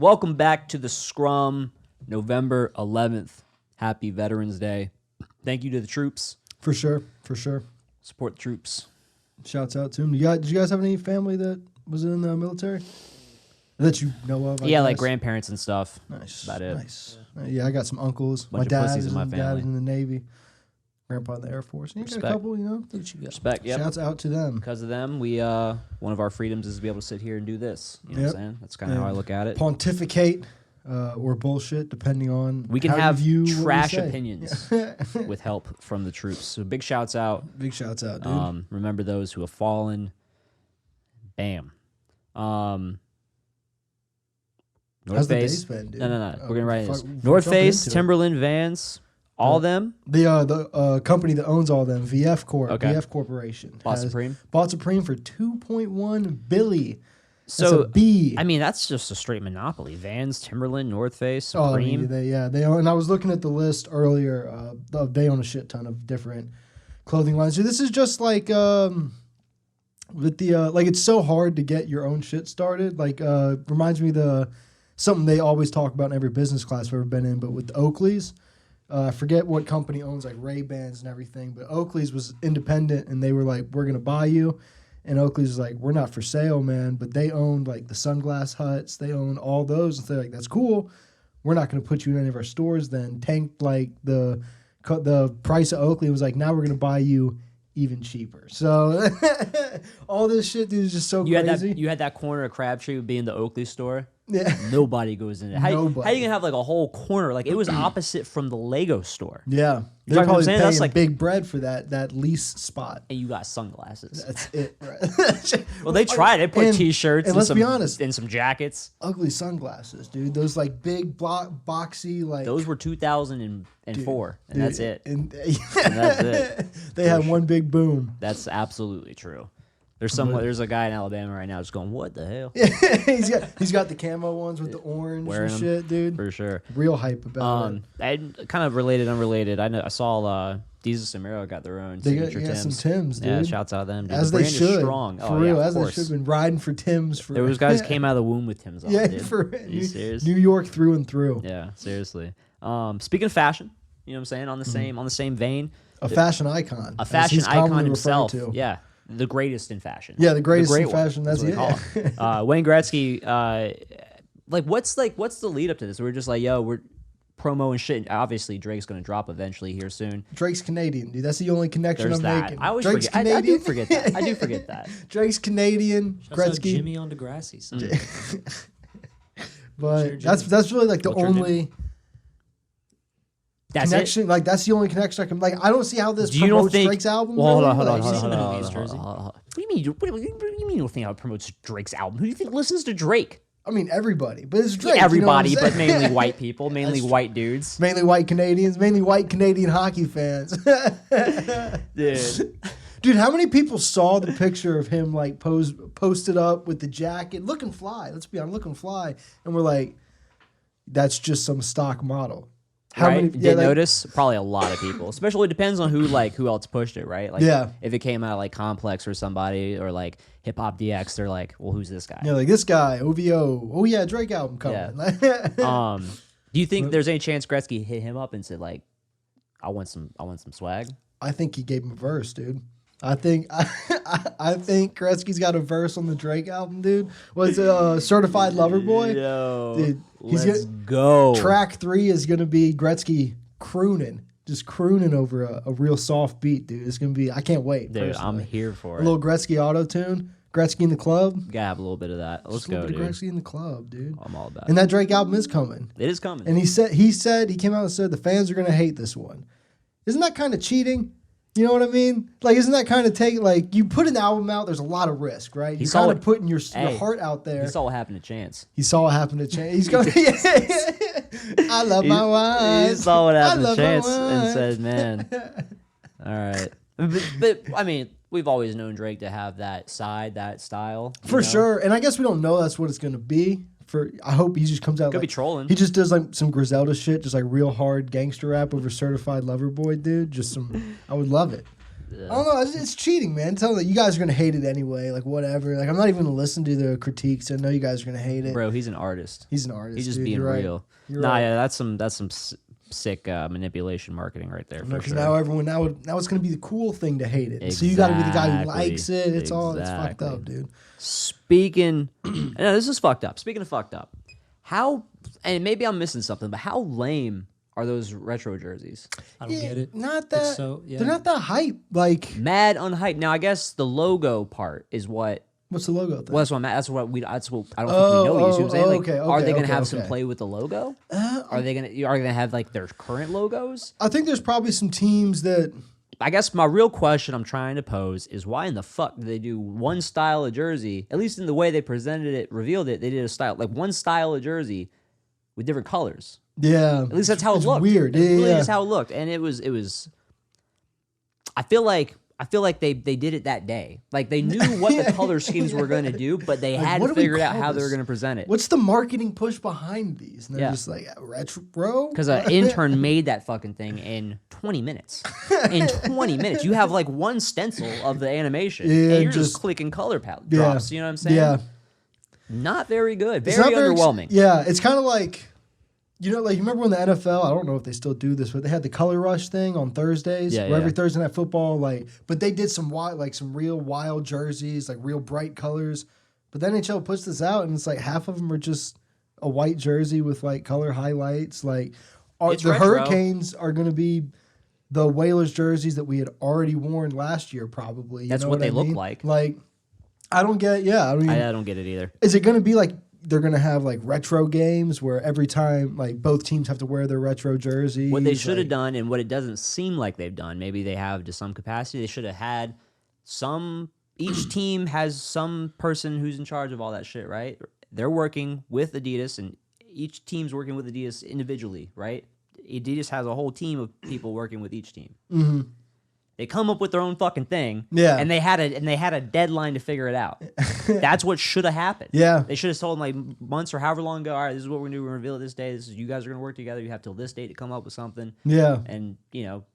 Welcome back to the Scrum, November 11th. Happy Veterans Day. Thank you to the troops. For sure, for sure. Support the troops. Shouts out to them. Did you guys have any family that was in the military that you know of? I Yeah, guess? like grandparents and stuff. Nice. About it. Nice. Yeah, I got some uncles. Bunch my of dad pussies is in my dad family. is in the Navy. Grandpa in the Air Force. And you got a couple, you know. Look what you got. Respect, yep. Shouts out to them. Because of them, we one of our freedoms is to be able to sit here and do this. You know what I'm saying? That's kind of how I look at it. Pontificate or bullshit, depending on We can how have you view trash what we say. opinions with help from the troops. So big shouts out. Big shouts out, dude. Remember those who have fallen. Bam. North How's the Face. days been, dude? No. We're going to write this. fuck, North jump Face, into it. Timberland, Vans, all them. The company that owns all them, VF Corp, Okay. VF Corporation, Bought has Supreme. bought Supreme for $2.1 billion. That's So, a B. I mean, that's just a straight monopoly. Vans, Timberland, North Face, Oh, I Supreme. mean, they own, and I was looking at the list earlier. They own a shit ton of different clothing lines. So this is just like with the like it's so hard to get your own shit started. Like reminds me of something they always talk about in every business class I've ever been in. But with the Oakleys, I forget what company owns like Ray-Bans and everything. But Oakley's was independent, and they were like, "We're gonna buy you." And Oakley's was like, "We're not for sale, man." But they owned like the Sunglass Huts. They own all those. And they're like, "That's cool. We're not going to put you in any of our stores." Then tanked like the price of Oakley and was like, "Now we're going to buy you even cheaper." So all this shit, dude, is just so crazy. You had that corner of Crabtree being the Oakley store. Yeah. Nobody goes in there. How you Nobody. gonna have like a whole corner? Like it was opposite from the Lego store, Yeah, You they're know what I'm probably saying? paying That's like- big bread for that lease spot. and you got sunglasses. That's it. Right? Well, they tried. They put And- T-shirts and and let's some be honest, and some jackets. ugly sunglasses, dude. Those like big boxy like. Those were 2004, and dude, that's it. And, that's it. They had one big boom. That's absolutely true. There's a guy in Alabama right now just going, "What the hell?" he's got the camo ones with the orange Wearing and them, shit, dude. for sure. Real hype about it. I kind of related, unrelated. I saw Jesus and Miro got their own They got signature some Tims. Tims, dude. Yeah, shouts out to them. Dude. As the they brand should. is strong. For Oh, real, yeah, as of they course. should have been riding for Tims for. There was guys came out of the womb with Tims on. Yeah, dude. for Are you serious? New York through and through. Yeah, seriously. Speaking of fashion, you know what I'm saying? On the same vein, A fashion icon. a as fashion he's commonly icon referred himself. to. Yeah, the greatest in fashion. Yeah, the greatest great in one, fashion. That's what they it. call it. Wayne Gretzky. What's the lead up to this? We're just like, yo, we're promo and shit. Obviously, Drake's gonna drop eventually here soon. Drake's Canadian, dude. That's the only connection There's I'm that. making. I always Drake's forget. I do forget that. I do forget that. Drake's Canadian. Shouts out Gretzky. Jimmy on Degrassi. Son. But that's really like the Culture only That's connection. Like that's the only connection I can. Like I don't see how this Do you don't promotes think? Drake's album. Well, hold really. on, hold on, Like, hold on, he's hold in on, the hold East on, Jersey. hold on. What do you mean? What do you mean you don't think how it promotes Drake's album? Who do you think listens to Drake? I mean everybody, but it's Drake. Everybody, you know what but I'm saying? mainly white people, mainly white dudes. Mainly white Canadians, mainly white Canadian hockey fans. Dude. Dude, how many people saw the picture of him like posted up with the jacket, looking fly? Let's be honest, looking fly, and we're like, that's just some stock model. How Right? many? Didn't like, notice? Probably a lot of people. Especially it depends on who else pushed it, right? Like Yeah. if it came out of like Complex or somebody or like Hip Hop DX, they're like, well, who's this guy? Yeah, like this guy, OVO. Oh yeah, Drake album coming. Do you think there's any chance Gretzky hit him up and said like, I want some swag? I think he gave him a verse, dude. I think Gretzky's got a verse on the Drake album, dude. Was Certified Lover Boy? Yo, Dude, he's let's go. Track 3 is gonna be Gretzky crooning, just crooning over a real soft beat, dude. It's gonna be. I can't wait. Dude, I'm personally. here for A it. little Gretzky auto tune. Gretzky in the club. Gotta have a little bit of that. Let's Just a little go, bit of dude. Gretzky in the club, dude. I'm all about And it. that Drake album is coming. It is coming. And he came out and said the fans are gonna hate this one. Isn't that kind of cheating? You know what I mean? Like, isn't that kind of like you put an album out? There's a lot of risk, right? You're kind of putting your heart out there. He saw what happened to Chance. He saw what happened to Chance. He's going. I love my wine. He saw what happened to love my Chance wine. and said, "Man, all right." But I mean, we've always known Drake to have that style. you For know? sure. And I guess we don't know that's what it's going to be. I hope he just comes out Could like, be trolling. He just does like some Griselda shit, just like real hard gangster rap over Certified Lover Boy, dude. I would love it. I don't know. It's cheating, man. Tell them you guys are gonna hate it anyway. Like whatever. Like I'm not even gonna listen to the critiques. I know you guys are gonna hate it. Bro, he's an artist. He's an artist. He's just dude. being You're real. Right. You're Nah, right. yeah, that's some sick manipulation marketing right there. For Because sure. now it's gonna be the cool thing to hate it. So you got to be the guy who likes it. It's fucked up, dude. Speaking, no, this is fucked up. Speaking of fucked up, how, and maybe I'm missing something, but how lame are those retro jerseys? I don't get it. Not that. It's so, yeah. They're not that hype. Like Mad unhyped. Now I guess the logo part is what. what's the logo thing? Well, that's what I don't think we know. You see what I'm saying? Like, okay, are they gonna okay, have some okay. play with the logo? Are they gonna have like their current logos? I think there's probably some teams that. I guess my real question I'm trying to pose is why in the fuck did they do one style of jersey? At least in the way they presented it, revealed it, they did a style like one style of jersey with different colors. Yeah. At least that's how it it's looked. Weird. It really yeah. is how it looked, and it was. I feel like they did it that day. Like they knew what the color schemes were going to do, but they Like, had what to do we figure out call how they were this? going to present it. What's the marketing push behind these? And they're Yeah. just like retro. Because an intern made that fucking thing in 20 minutes. In 20 minutes, you have like one stencil of the animation, Yeah, and you're just just- clicking color palette Yeah. drops. You know what I'm saying? Yeah. Not very good. It's Very not underwhelming. Yeah, it's kind of like, like you remember when the NFL, I don't know if they still do this, but they had the color rush thing on Thursdays, Yeah, where every yeah. Thursday night football, but they did some real wild jerseys, like real bright colors. But the NHL puts this out, and it's like half of them are just a white jersey with like color highlights. Like It's the retro. Hurricanes are going to be the Whalers jerseys that we had already worn last year, probably. You That's know what they I look mean? like. Like, I don't get. Yeah, I mean, I don't get it either. is it going to be like they're going to have like retro games where every time like both teams have to wear their retro jerseys? What they should have like, done, and what it doesn't seem like they've done, maybe they have to some capacity, they should have had each team has some person who's in charge of all that shit, right? They're working with Adidas, and each team's working with Adidas individually, right? Adidas has a whole team of people working with each team. Mm-hmm. They come up with their own fucking thing, Yeah. and they had a deadline to figure it out. That's what should have happened. Yeah. They should have told them like months or however long ago. All right, this is what we're gonna do. We're gonna reveal it this day. This is you guys are gonna work together. You have till this date to come up with something. Yeah. And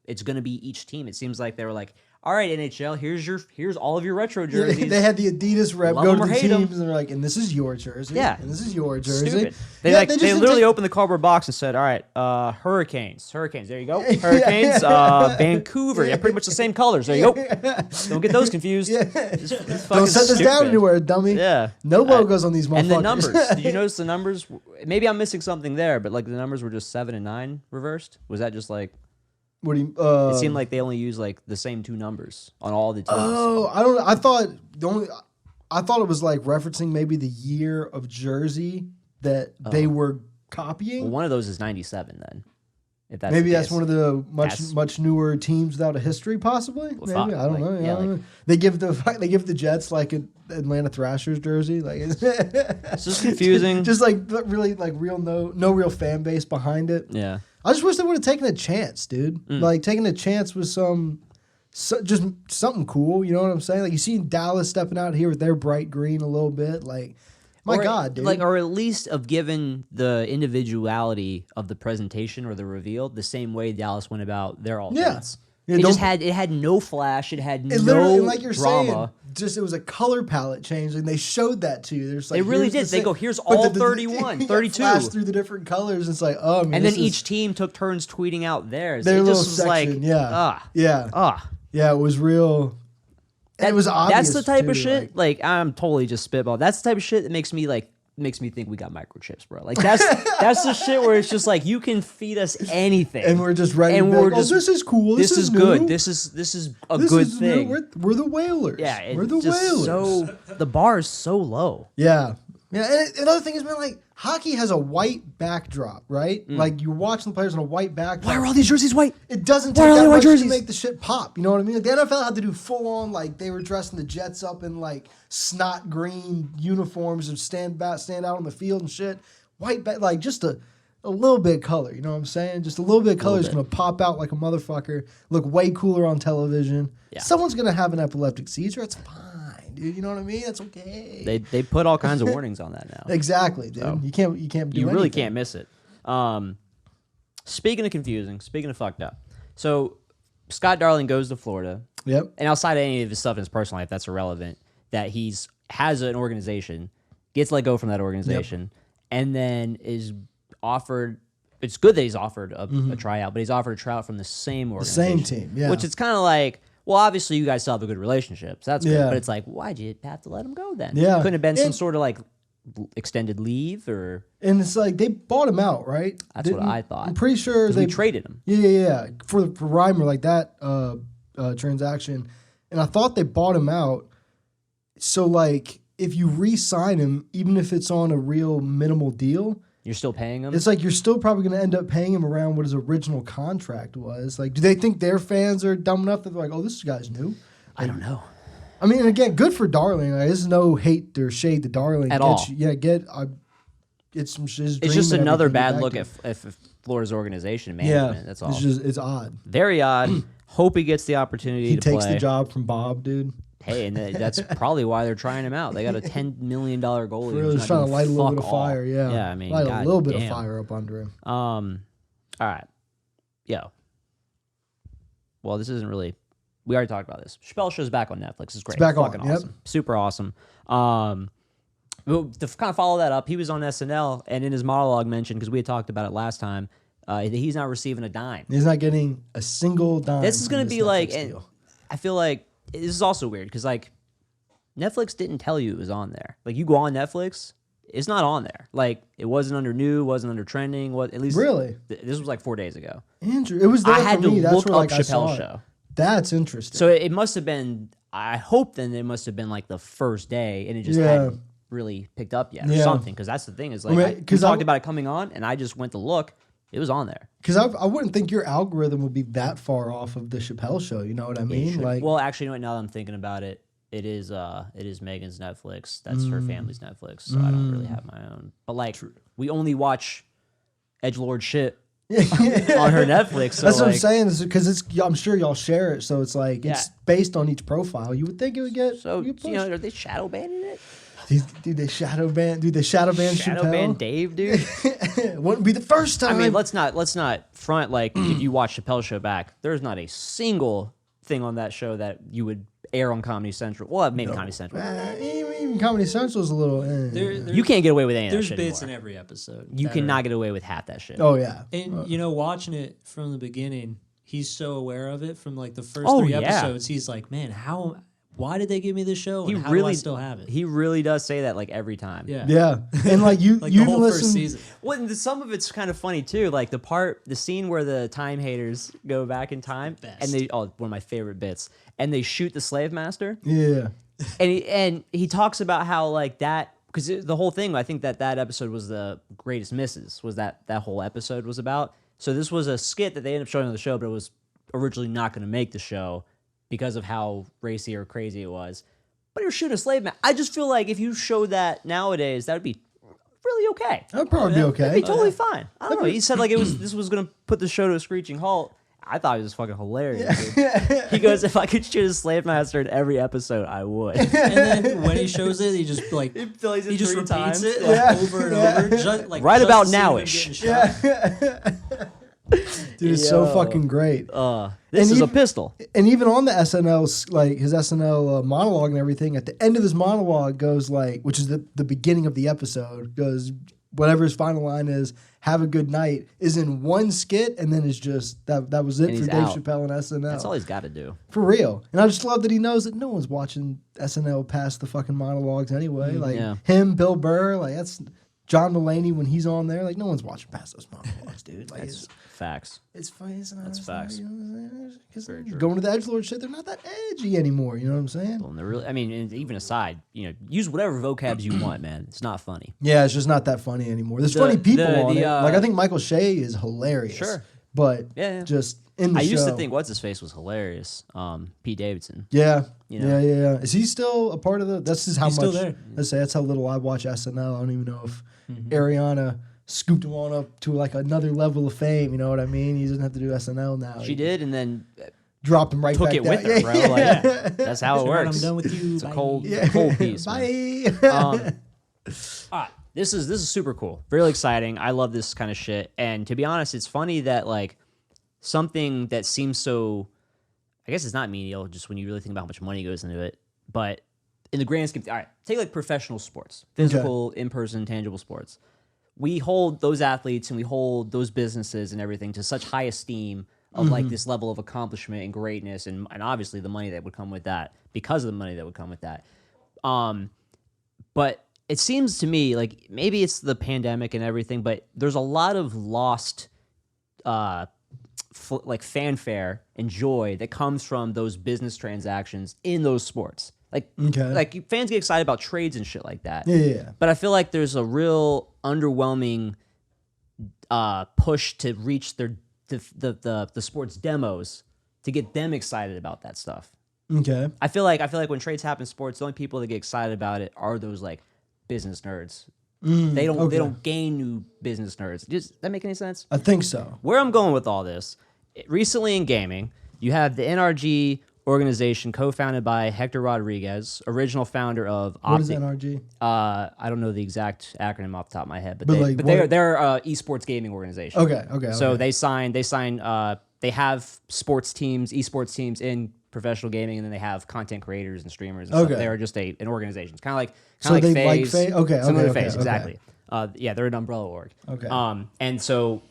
it's gonna be each team. It seems like they were like, all right, NHL, here's all of your retro jerseys. They had the Adidas rep Love go 'em to or the hate 'em. teams, and they're like, and this is your jersey. Yeah. And this is your jersey. Stupid. They Yeah, they just literally take- opened the cardboard box and said, all right, Hurricanes. There you go. Hurricanes, Vancouver. Yeah, pretty much the same colors. There you go. Don't get those confused. Yeah. It's Don't fucking set this down stupid. anywhere, dummy. Yeah. No logos on these motherfuckers. And the numbers. Did you notice the numbers? Maybe I'm missing something there, but like the numbers were just 7 and 9 reversed. Was that just like? What do you? It seemed like they only used like the same two numbers on all the teams. Oh, I don't know. I thought it was like referencing maybe the year of jersey that they were copying. Well, one of those is 97 then. If that's Maybe the that's case. one of the That's- much newer teams without a history, possibly. Maybe fuck, I don't like, know. yeah, I don't like- know. They give the Jets like an Atlanta Thrashers jersey, like it's It's just confusing. just like really like real no real fan base behind it. Yeah. I just wish they would have taken a chance, dude. Mm. Like taking a chance with just something cool. You know what I'm saying? Like you see Dallas stepping out here with their bright green a little bit. Like my God, dude. Like, or at least of given the individuality of the presentation or the reveal the same way Dallas went about their alternates. Yeah, It don't- just had no flash. It had It literally, no like you're drama. saying, just it was a color palette change, and they showed that to you. There's like They really here's the did. They same- go, here's but all 31, 32. Flash through the different colors. It's like, oh, man, And then this is each team took turns tweeting out theirs. their It little just was like, section. Yeah, ah. yeah. It was real. And it was obvious. That's the type too, of shit. Like, I'm totally just spitball. That's the type of shit that makes me think we got microchips, bro. Like that's the shit where it's just like you can feed us anything, and we're just ready. and to be we're like, just this is cool. This is new. good. This is a This good is new. thing. We're the Whalers. Yeah, we're the it's just Whalers. so the bar is so low. Yeah. And another thing is, man, like hockey has a white backdrop, right? Like you're watching the players on a white backdrop. Why are all these jerseys white? It doesn't Why take are that they white much to jerseys? make the shit pop. You know what I mean? Like the NFL had to do full on, like they were dressing the Jets up in like snot green uniforms and stand out on the field and shit. White, like just a little bit of color. You know what I'm saying? Just a little bit of color is bit. gonna pop out like a motherfucker. Look way cooler on television. Yeah. Someone's gonna have an epileptic seizure. It's fine, dude. You know what I mean? That's okay. They put all kinds of warnings on that now. Exactly, dude. So, you can't do You really anything. can't miss it. Speaking of confusing, speaking of fucked up. So Scott Darling goes to Florida. Yep. And outside of any of his stuff in his personal life, that's irrelevant. That has an organization, gets let go from that organization, and then is offered. It's good that he's offered a tryout, but he's offered a tryout from the same organization. The same team, yeah. Which it's kind of like, well, obviously you guys still have a good relationship, so that's good. Yeah. But it's like, why'd you have to let him go then? Yeah. Couldn't have been some sort of like extended leave or. And it's like they bought him out, right? That's what I thought. I'm pretty sure we traded him. Yeah. For Reimer, like that transaction. And I thought they bought him out. So, like, if you re-sign him, even if it's on a real minimal deal, you're still paying him? It's like you're still probably going to end up paying him around what his original contract was. Like, do they think their fans are dumb enough that they're like, oh, this guy's new? I don't know. I mean, again, good for Darling. Like, there's no hate or shade to Darling. At all. It's just another bad look at Florida's organization management. Yeah, that's all. It's odd. Very odd. Hope he gets the opportunity to play. He takes the job from Bob, dude. Hey, and that's probably why they're trying him out. They got a $10 million goalie. Really just trying to light a little bit of fire, yeah. Yeah, I mean, light a little bit of fire up under him. All right. Yo. Well, this isn't really... We already talked about this. Chappelle Show's back on Netflix. It's great. It's back fucking on, awesome. Super awesome. To kind of follow that up, he was on SNL, and in his monologue mentioned, because we had talked about it last time, that he's not receiving a dime. He's not getting a single dime. This is going to be like... And I feel like this is also weird, because like Netflix didn't tell you it was on there. Like you go on Netflix, it's not on there. Like it wasn't under new, wasn't under trending. What at least really? This was like 4 days ago. Andrew, it was there I had for to me. That's look where, up like, Chappelle Show. That's interesting. So it must have been. I hope then it must have been like the first day, and it just hadn't really picked up yet or something. Because that's the thing is like we talked about it coming on, and I just went to look. It was on there. Because I wouldn't think your algorithm would be that far off of the Chappelle Show. You know what I mean? Like, well, actually, now that I'm thinking about it, it is Megan's Netflix. That's her family's Netflix. So I don't really have my own. But like, we only watch edgelord shit on her Netflix. So that's what I'm saying. Because I'm sure y'all share it, so it's like it's based on each profile. You would think it would get. So are they shadow banning it? Dude, they shadow ban Chappelle? Dave, dude. Wouldn't be the first time. I mean, let's not front like if you watch Chappelle's Show back, there's not a single thing on that show that you would air on Comedy Central. Well, maybe Comedy Central. Even Comedy Central is a little. You can't get away with any of that shit There's bits anymore. in every episode. You cannot get away with half that shit. Oh yeah, and watching it from the beginning, he's so aware of it. From like the first 3 episodes, he's like, man, why did they give me this show? And how do I still have it? He really does say that like every time. Yeah. And like you, like you the whole listen. first season. Well, and some of it's kind of funny too. Like the scene where the time haters go back in time, and one of my favorite bits, and they shoot the slave master. Yeah. And he talks about how like that, because the whole thing, I think that episode was the greatest misses. Was that whole episode was about. So this was a skit that they ended up showing on the show, but it was originally not going to make the show because of how racy or crazy it was. But you're shooting a slave man. I just feel like if you showed that nowadays, that would be really okay. That would probably be okay. That'd be totally fine. I don't know. He said like this was going to put the show to a screeching halt. I thought it was fucking hilarious. Dude. He goes, if I could shoot a slave master in every episode, I would. And then when he shows it, he just like he just repeats times. it like, over and over. Just, like, right just about to see him nowish. getting shot. Dude, it's so fucking great. This is a pistol. And even on the SNL, like his SNL monologue and everything, at the end of his monologue goes like, which is the beginning of the episode, goes whatever his final line is, "Have a good night," is in one skit, and then it's just that was it for Dave Chappelle and SNL. That's all he's got to do. For real. And I just love that he knows that no one's watching SNL past the fucking monologues anyway. Like him, Bill Burr, like that's John Mulaney when he's on there. Like no one's watching past those monologues, dude. Like that's facts. It's funny. That's facts. Going to the edgelord shit, they're not that edgy anymore. You know what I'm saying? Well, and they're really. I mean, and even aside, use whatever vocabs you want, man. It's not funny. Yeah, it's just not that funny anymore. There's funny people on it. Like I think Michael Shea is hilarious. Sure. But just in the show. I used to think what's his face was hilarious. Pete Davidson. Yeah. Yeah. Is he still a part of the? That's just how He's much. Still there. Let's say that's how little I watch SNL. I don't even know if Ariana scooped him on up to like another level of fame. You know what I mean? He doesn't have to do SNL now. She did, and then dropped him right took back it down. with her, bro. Like, that's how it works. I'm done with you. It's Bye. a cold piece. Bye. All right, this is super cool, really exciting. I love this kind of shit, and to be honest, it's funny that like something that seems so I guess it's not menial just when you really think about how much money goes into it. But in the grand scheme, all right, take like professional sports, physical, in-person, tangible sports. We hold those athletes and we hold those businesses and everything to such high esteem of like this level of accomplishment and greatness and obviously the money that would come with that because of the money that would come with that. But it seems to me like maybe it's the pandemic and everything, but there's a lot of lost like fanfare and joy that comes from those business transactions in those sports. Like fans get excited about trades and shit like that. Yeah. But I feel like there's a real underwhelming push to reach the sports demos to get them excited about that stuff. Okay. I feel like when trades happen in sports, the only people that get excited about it are those like business nerds. They don't gain new business nerds. Does that make any sense? I think so. Where I'm going with all this, recently in gaming, you have the NRG organization co-founded by Hector Rodriguez, original founder of Optic. What is NRG? I don't know the exact acronym off the top of my head, but But they're esports gaming organization. Okay. So they have sports teams, esports teams in professional gaming, and then they have content creators and streamers and stuff. They're just an organization. It's kind of like FaZe. Similar to FaZe, exactly. Yeah, they're an umbrella org. Okay. And so,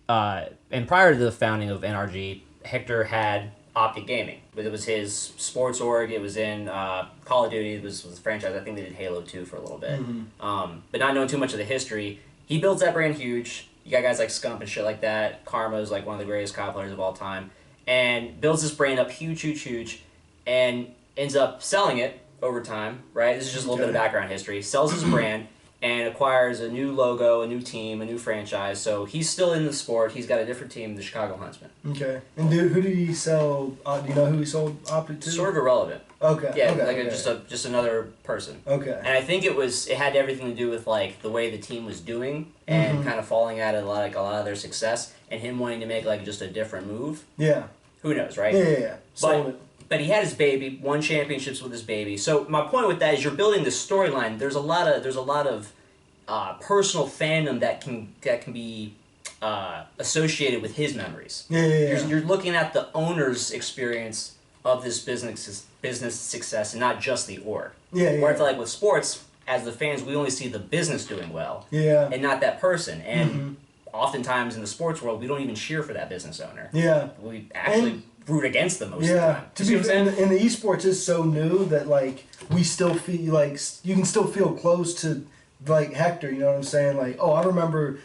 and prior to the founding of NRG, Hector had Optic Gaming. It was his sports org. It was in Call of Duty. It was a franchise. I think they did Halo 2 for a little bit. But not knowing too much of the history, he builds that brand huge. You got guys like Scump and shit like that. Karma is like one of the greatest COD players of all time. And builds this brand up huge, and ends up selling it over time, right? This is just a little bit of background history. Sells his brand and acquires a new logo, a new team, a new franchise. So he's still in the sport. He's got a different team, the Chicago Huntsmen. Okay. And who did he sell? Do you know who he sold Optic to? Sort of irrelevant. Okay. Yeah, just another person. Okay. And I think it had everything to do with like the way the team was doing and kind of falling out of a lot of their success and him wanting to make like just a different move. Yeah. Who knows, right? Yeah. Sold it. But he had his baby, won championships with his baby. So my point with that is you're building this storyline. There's a lot of personal fandom that can be associated with his memories. Yeah. You're looking at the owner's experience of this business success and not just the org. Yeah. Where I feel like with sports, as the fans, we only see the business doing well. Yeah. And not that person. And oftentimes in the sports world, we don't even cheer for that business owner. Yeah. We actually root against them most of the time. To be fair, and the esports is so new that like we still feel like you can still feel close to like Hector. You know what I'm saying? Like, oh, I remember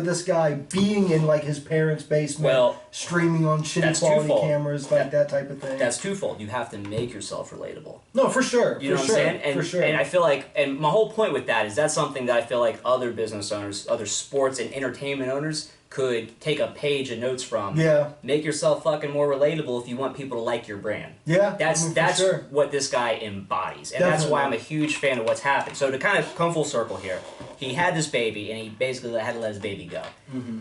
this guy being in like his parents' basement, streaming on shitty quality cameras, like that type of thing. That's twofold. You have to make yourself relatable. No, for sure. You know what I'm saying? For sure. And I feel like, and my whole point with that is that's something that I feel like other business owners, other sports and entertainment owners could take a page of notes from. Yeah. Make yourself fucking more relatable if you want people to like your brand. Yeah. That's what this guy embodies. And that's why I'm a huge fan of what's happened. So to kind of come full circle here, he had this baby and he basically had to let his baby go.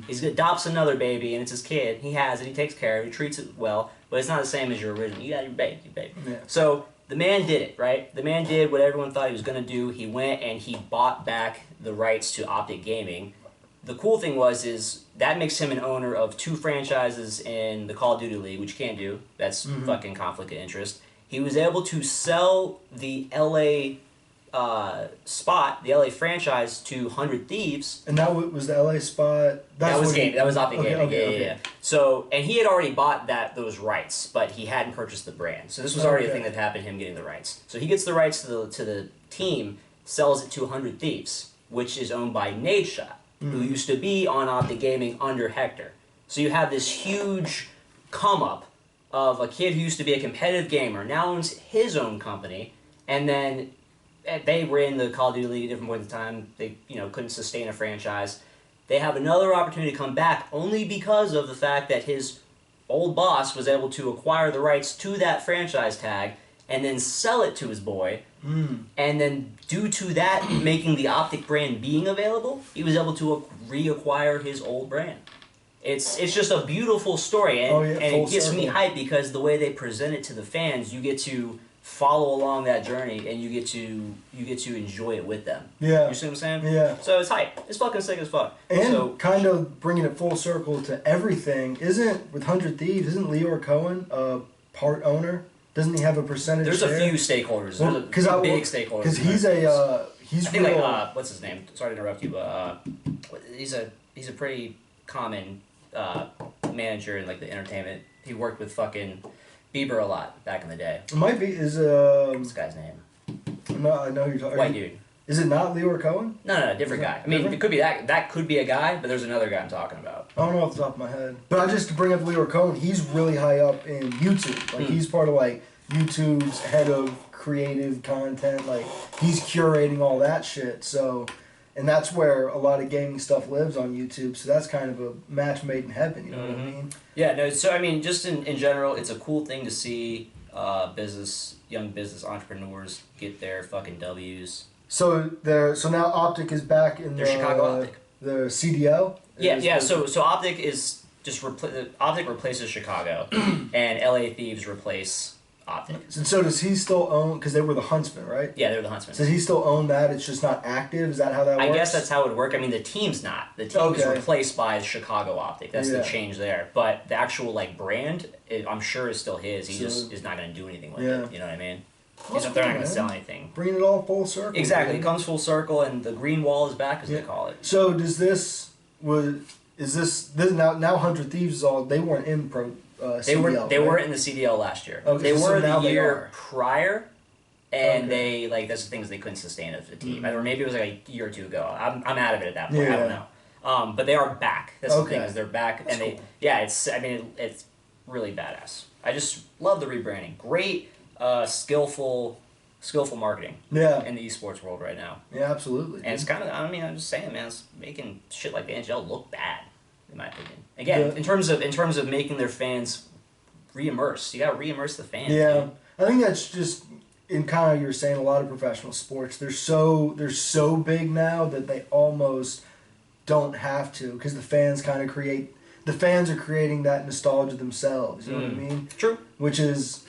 He adopts another baby and it's his kid. He has it, he takes care of it, he treats it well, but it's not the same as your original. You got your baby. Yeah. So the man did it, right? The man did what everyone thought he was going to do. He went and he bought back the rights to Optic Gaming. The cool thing is that makes him an owner of 2 franchises in the Call of Duty League, which you can't do. That's fucking conflict of interest. He was able to sell the LA spot, the LA franchise, to 100 Thieves. And that was the LA spot. That was Optic Gaming. Yeah. So, and he had already bought those rights, but he hadn't purchased the brand. So this was already a thing that happened. Him getting the rights. So he gets the rights to the team, sells it to 100 Thieves, which is owned by Nadeshot, who used to be on Optic Gaming under Hector. So you have this huge come up of a kid who used to be a competitive gamer, now owns his own company, and then they were in the Call of Duty League at different points in time. They couldn't sustain a franchise. They have another opportunity to come back only because of the fact that his old boss was able to acquire the rights to that franchise tag and then sell it to his boy. And then due to that making the Optic brand being available, he was able to reacquire his old brand. It's just a beautiful story, and it gets me hyped because the way they present it to the fans, you get to follow along that journey and you get to enjoy it with them. Yeah. You see what I'm saying? Yeah. So it's hype. It's fucking sick as fuck. And kind of bringing it full circle to everything, with 100 Thieves, isn't Leor Cohen part owner? Doesn't he have a percentage? There's share? a few stakeholders. There's big stakeholders. Because he's a he's I think real, what's his name? Sorry to interrupt you, but he's a pretty common manager in like the entertainment. He worked with fucking Bieber a lot back in the day. It might be what's this guy's name? I know you're talking. White dude. Is it not Leroy Cohen? No, different guy. I mean, it could be that could be a guy, but there's another guy I'm talking about. I don't know off the top of my head. But I just to bring up Leroy Cohen, he's really high up in YouTube. Like he's part of like YouTube's head of creative content. Like he's curating all that shit. So, and that's where a lot of gaming stuff lives on YouTube. So that's kind of a match made in heaven. You know what I mean? Yeah. No. So I mean, just in general, it's a cool thing to see young business entrepreneurs get their fucking W's. So now Optic is back in the Chicago Optic. The CDL. Yeah. So Optic is just Optic replaces Chicago, and LA Thieves replace Optic. And so does he still own? Because they were the Huntsmen, right? Yeah, they're the Huntsmen. So does he still own that? It's just not active. Is that how that works? I guess that's how it would work. I mean, the team's not. The team is replaced by Chicago Optic. That's the change there. But the actual like brand, I'm sure is still his. He just is not going to do anything with it. You know what I mean? They're not going to sell anything. Bringing it all full circle. Exactly. Man. It comes full circle, and the green wall is back, as they call it. So is this now 100 Thieves is all, they weren't in pro CDL, They weren't in the CDL last year. Okay, they were the they year prior, and they that's the things they couldn't sustain as a team. Or maybe it was like a year or two ago. I'm out of it at that point. I don't know. But they are back. That's the thing, is they're back, that's and cool. It's really badass. I just love the rebranding. Great. Skillful marketing in the esports world right now. Yeah, absolutely. And it's kind of, I'm just saying, man, it's making shit like the NHL look bad, in my opinion. Again, in terms of making their fans re-immerse. You got to re-immerse the fans. Yeah, man. I think that's just in kind of, you're saying, a lot of professional sports. They're so big now that they almost don't have to, because the fans are creating that nostalgia themselves. You know what I mean? True. Which is,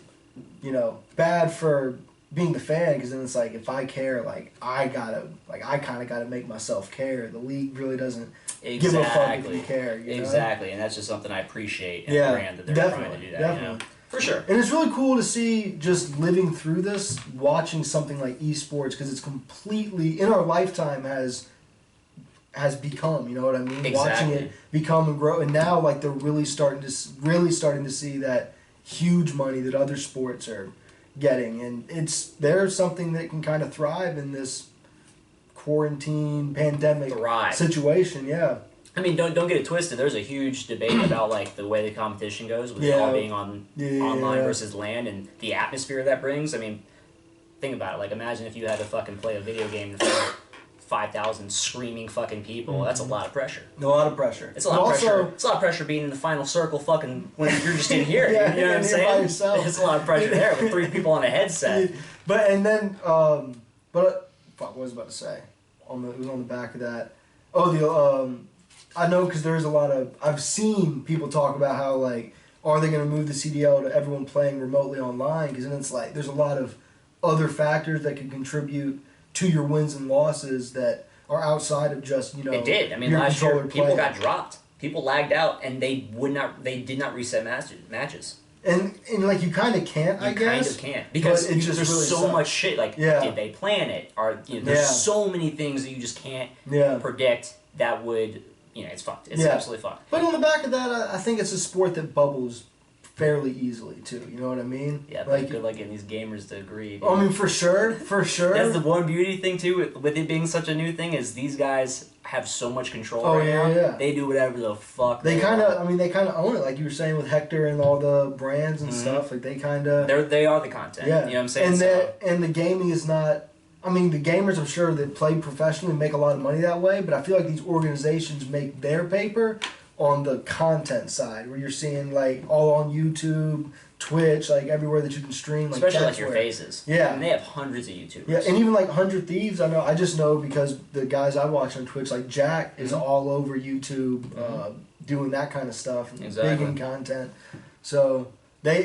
bad for being the fan, because then it's like, if I care, I kind of gotta make myself care. The league really doesn't give a fuck if you care. Exactly, and that's just something I appreciate in the brand that they're trying to do that. Definitely. For sure. And it's really cool to see, just living through this, watching something like esports, because it's completely, in our lifetime, has become, you know what I mean? Exactly. Watching it become and grow, and now they're really starting to see that huge money that other sports are getting, and there's something that can kind of thrive in this quarantine pandemic situation. Yeah, I mean, don't get it twisted. There's a huge debate about the way the competition goes with it all being online versus LAN, and the atmosphere that brings. I mean, think about it. Imagine if you had to fucking play a video game in front of 5,000 screaming fucking people. Mm-hmm. That's a lot of pressure. A lot of pressure. It's a lot of pressure. It's a lot of pressure being in the final circle fucking when you're just in here. You know what I'm saying? By yourself. It's a lot of pressure there with 3 people on a headset. What was I about to say? It was on the back of that. I know, because there's a lot of, I've seen people talk about how are they going to move the CDL to everyone playing remotely online? Because then it's there's a lot of other factors that can contribute to your wins and losses that are outside of just, It did. I mean, last year people got dropped. People lagged out, and they did not reset matches. And you kind of can't, I guess. You kind of can't, because there's really so much shit. Did they plan it? There's so many things that you just can't predict that would, it's fucked. It's absolutely fucked. But on the back of that, I think it's a sport that bubbles fairly easily too. You know what I mean? Yeah, but good luck getting these gamers to agree. Dude. I mean, for sure. That's the one beauty thing too, with it being such a new thing, is these guys have so much control now. Yeah. They do whatever the fuck they kind of. I mean, they kind of own it, like you were saying with Hector and all the brands and stuff. They kind of. They are the content. Yeah. You know what I'm saying? And the gaming is not. I mean, the gamers, I'm sure, that play professionally make a lot of money that way, but I feel like these organizations make their paper on the content side, where you're seeing all on YouTube, Twitch, everywhere that you can stream. Especially your faces. Yeah. And they have hundreds of YouTubers. Yeah, and even 100 Thieves, I just know because the guys I watch on Twitch, Jack is all over YouTube doing that kind of stuff, and big in content. So they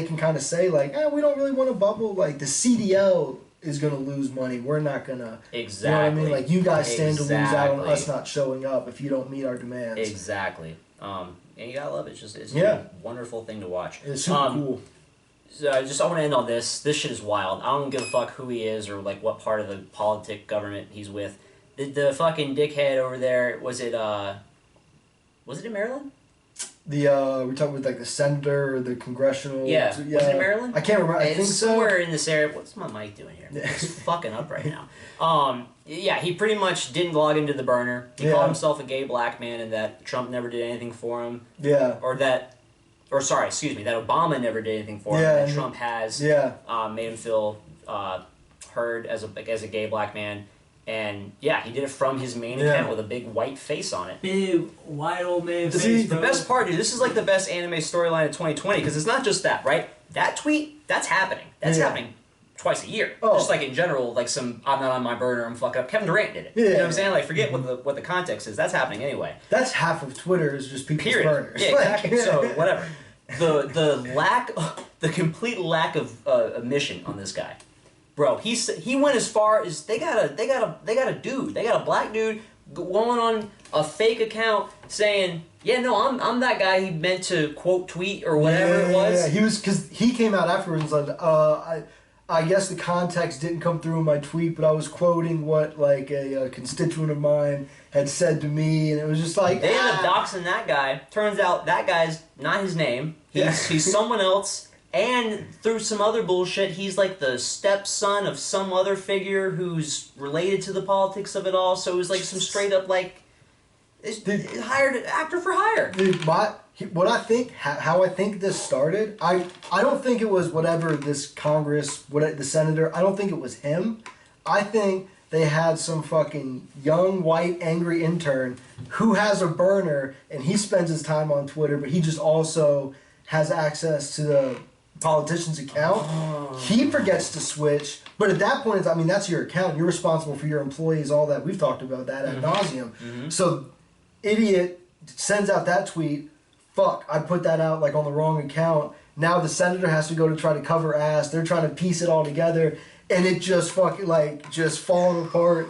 can kind of say we don't really want to bubble. The CDL is going to lose money. We're not going to. Exactly. You know what I mean? You guys stand to lose out on us not showing up if you don't meet our demands. Exactly. And you gotta love it. It's just a wonderful thing to watch. It's super cool. I want to end on this. This shit is wild. I don't give a fuck who he is or like what part of the politic government he's with. The fucking dickhead over there, was it in Maryland? We're talking with like the senator or the congressional. Yeah. Was it in Maryland? I can't remember. I think so. Somewhere in this area. What's my mic doing here? It's fucking up right now. Yeah, he pretty much didn't log into the burner. He called himself a gay black man and that Trump never did anything for him. Yeah. That Obama never did anything for him. And Trump has made him feel heard as a gay black man. And yeah, he did it from his main account with a big white face on it. Big white old man face. The best part, dude, this is like the best anime storyline of 2020 because it's not just that, right? That tweet, that's happening. That's happening twice a year. Oh. Just like in general, like I'm not on my burner, I'm fucking up. Kevin Durant did it. You know what I'm saying? Like forget what the context is. That's happening anyway. That's half of Twitter is just people's burners. Yeah, exactly. So whatever. The complete lack of omission on this guy. Bro, he went as far as they got a black dude going on a fake account saying, yeah, no, I'm that guy he meant to quote tweet or whatever it was. Yeah, because he came out afterwards and said, I guess the context didn't come through in my tweet, but I was quoting what like a constituent of mine had said to me, and it was just like they ended up doxing that guy. Turns out that guy's not his name. He's someone else. And through some other bullshit, he's like the stepson of some other figure who's related to the politics of it all. So it was like some straight up like hired actor for hire. Dude, what I think, how I think this started, I don't think it was whatever this the senator, I don't think it was him. I think they had some fucking young, white, angry intern who has a burner and he spends his time on Twitter, but he just also has access to the politician's account. Oh. He forgets to switch, but at that point, that's your account. You're responsible for your employees, all that. We've talked about that ad nauseum. Mm-hmm. So, idiot sends out that tweet. Fuck, I put that out like on the wrong account. Now the senator has to go to try to cover ass. They're trying to piece it all together, and it just just falling apart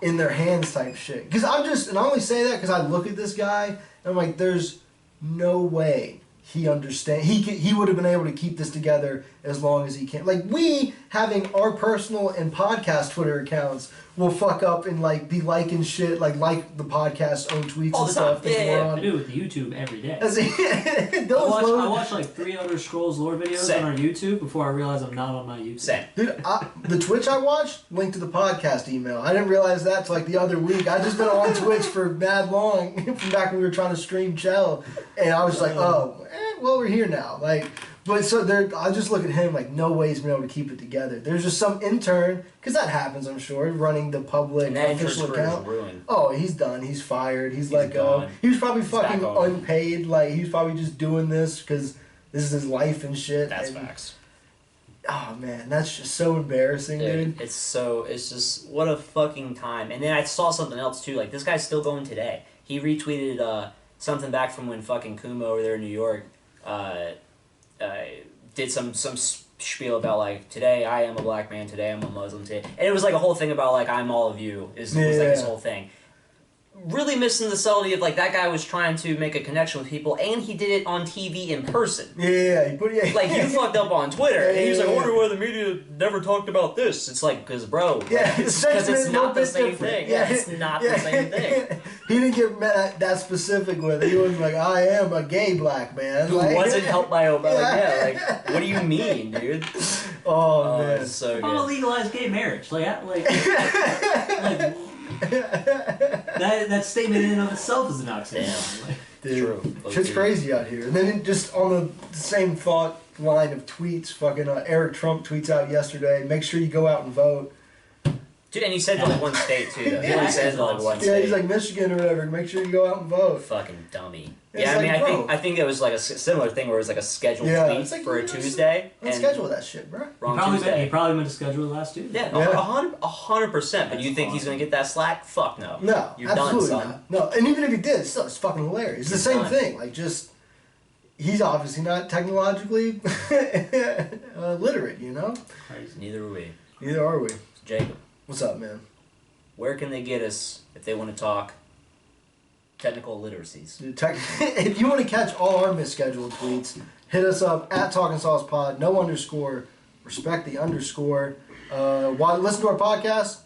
in their hands type shit. Because and I only say that because I look at this guy and I'm like, there's no way he understands. He would have been able to keep this together as long as he can. Like we having our personal and podcast Twitter accounts will fuck up and like be liking shit like the podcast's own tweets all and stuff. Yeah. I do it with YouTube every day. I watch like 300 Scrolls lore videos on our YouTube before I realize I'm not on my YouTube. Same. Dude, the Twitch I watched linked to the podcast email. I didn't realize that till like the other week. I just been on Twitch for mad long from back when we were trying to stream Chell, and I was like, well, we're here now. Like, but so I just look at him like no way he's been able to keep it together. There's just some intern, because that happens, I'm sure, running the public official account. Oh, he's done. He's fired. He's let go. He was probably fucking unpaid. Like he's probably just doing this because this is his life and shit. That's facts. Oh man, that's just so embarrassing, dude. It's just what a fucking time. And then I saw something else too. Like this guy's still going today. He retweeted something back from when fucking Kuma over there in New York did some spiel about like today I am a black man, today I'm a Muslim, today, and it was like a whole thing about like I'm all of you was like this whole thing. Really missing the subtlety of like that guy was trying to make a connection with people, and he did it on TV in person. Like you fucked up on Twitter, and he was like, I wonder why the media never talked about this. It's like, because bro, because it's not the same thing. Yeah, it's not the same thing. He didn't get that specific with it. He wasn't like, I am a gay black man. Who wasn't helped by Obama. Like, what do you mean, dude? Oh man, it's so good. I'm gonna legalize gay marriage. That statement in and of itself is an oxymoron. Dude, true. Shit's crazy out here. And then just on the same thought line of tweets, fucking Eric Trump tweets out yesterday, make sure you go out and vote. Dude, and he said to like one state too. He only says to like one state. Yeah, he's like Michigan or whatever. Make sure you go out and vote. Fucking dummy. Yeah, I mean, I think it was like a similar thing where it was like a scheduled tweet like, for a Tuesday. Let's schedule that shit, bro. He probably meant to schedule it last Tuesday. Yeah, 100%. But you think he's gonna get that slack? Fuck no. No, you're absolutely done, son. Not. No, and even if he did, still, it's fucking hilarious. It's the same thing. Like, just he's obviously not technologically literate, you know. Crazy. Neither are we. Neither are we. Jacob, what's up, man? Where can they get us if they want to talk technical literacies? Dude, if you want to catch all our misscheduled tweets, Hit us up at Talkin Sauce Pod. No underscore. Respect the underscore. While you listen to our podcast,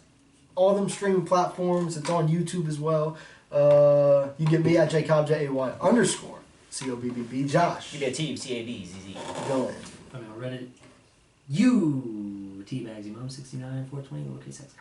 all them streaming platforms. It's on YouTube as well. You get me at JCobb, JAY underscore COBBB. Josh. You get a team, CABZZ. Dylan. I'm on Reddit. You T-Bags, Mom 69 420 lowercase x.